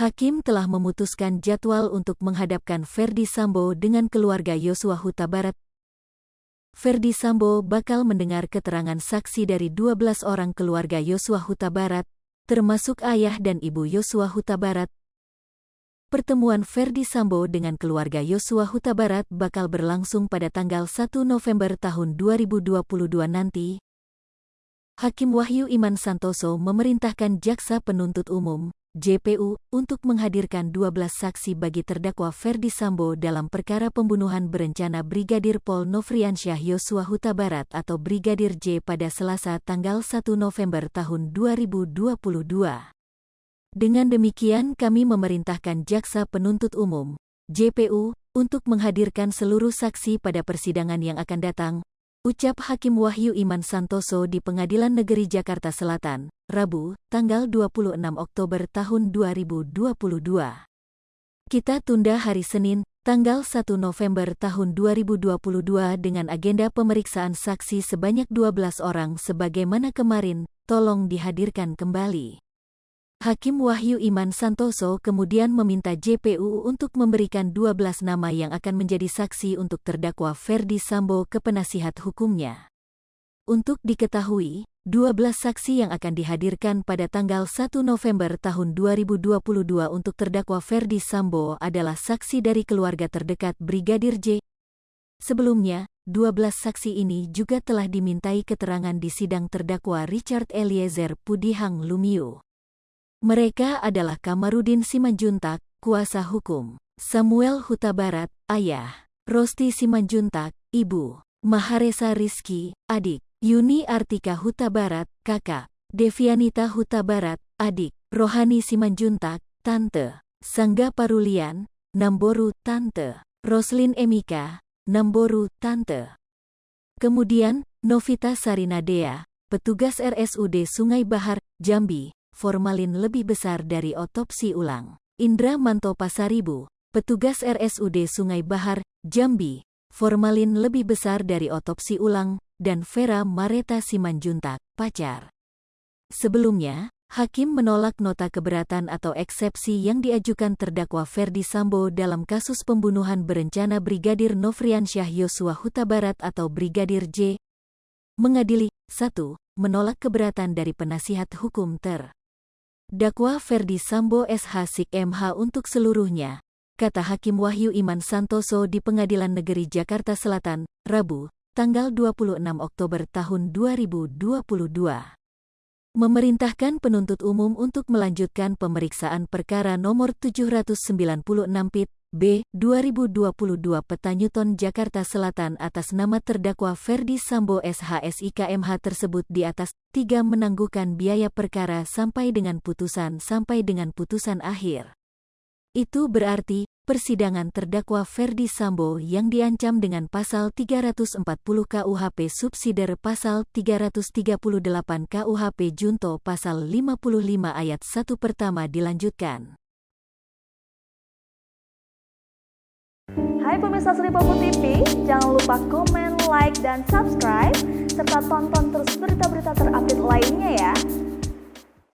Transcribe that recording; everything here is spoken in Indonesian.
Hakim telah memutuskan jadwal untuk menghadapkan Ferdy Sambo dengan keluarga Yosua Huta Barat. Ferdy Sambo bakal mendengar keterangan saksi dari 12 orang keluarga Yosua Huta Barat, termasuk ayah dan ibu Yosua Huta Barat. Pertemuan Ferdy Sambo dengan keluarga Yosua Huta Barat bakal berlangsung pada tanggal 1 November tahun 2022 nanti. Hakim Wahyu Iman Santoso memerintahkan Jaksa Penuntut Umum, JPU, untuk menghadirkan 12 saksi bagi terdakwa Ferdy Sambo dalam perkara pembunuhan berencana Brigadir Pol Nofriansyah Yosua Huta Barat atau Brigadir J pada Selasa tanggal 1 November tahun 2022. Dengan demikian kami memerintahkan Jaksa Penuntut Umum, JPU, untuk menghadirkan seluruh saksi pada persidangan yang akan datang, ucap Hakim Wahyu Iman Santoso di Pengadilan Negeri Jakarta Selatan, Rabu, tanggal 26 Oktober tahun 2022. Kita tunda hari Senin, tanggal 1 November tahun 2022 dengan agenda pemeriksaan saksi sebanyak 12 orang sebagaimana kemarin, tolong dihadirkan kembali. Hakim Wahyu Iman Santoso kemudian meminta JPU untuk memberikan 12 nama yang akan menjadi saksi untuk terdakwa Ferdy Sambo ke penasihat hukumnya. Untuk diketahui, 12 saksi yang akan dihadirkan pada tanggal 1 November tahun 2022 untuk terdakwa Ferdy Sambo adalah saksi dari keluarga terdekat Brigadir J. Sebelumnya, 12 saksi ini juga telah dimintai keterangan di sidang terdakwa Richard Eliezer Pudihang Lumiu. Mereka adalah Kamarudin Simanjuntak, kuasa hukum, Samuel Huta Barat, ayah, Rosti Simanjuntak, ibu, Maharesa Rizky, adik, Yuni Artika Huta Barat, kakak, Devianita Huta Barat, adik, Rohani Simanjuntak, tante, Sangga Parulian, Namboru, tante, Roslin Emika, Namboru, tante. Kemudian, Novita Sarinadea, petugas RSUD Sungai Bahar, Jambi, formalin lebih besar dari otopsi ulang. Indra Manto Pasaribu, petugas RSUD Sungai Bahar, Jambi, formalin lebih besar dari otopsi ulang, dan Vera Mareta Simanjuntak, pacar. Sebelumnya, Hakim menolak nota keberatan atau eksepsi yang diajukan terdakwa Ferdy Sambo dalam kasus pembunuhan berencana Brigadir Nofriansyah Yosua Huta Barat atau Brigadir J. Mengadili, 1. Menolak keberatan dari penasihat hukum terdakwa Ferdy Sambo SH Sik MH untuk seluruhnya, kata Hakim Wahyu Iman Santoso di Pengadilan Negeri Jakarta Selatan, Rabu, tanggal 26 Oktober tahun 2022. Memerintahkan penuntut umum untuk melanjutkan pemeriksaan perkara nomor 796 Pit, B, 2022 Petanyuton Jakarta Selatan atas nama terdakwa Ferdy Sambo SH SIKMH tersebut di atas 3 menangguhkan biaya perkara sampai dengan putusan akhir. Itu berarti, persidangan terdakwa Ferdy Sambo yang diancam dengan pasal 340 KUHP subsidiar pasal 338 KUHP junto pasal 55 ayat 1 pertama dilanjutkan. Hai pemirsa Sri Popo TV, jangan lupa komen, like, dan subscribe, serta tonton terus berita-berita terupdate lainnya ya.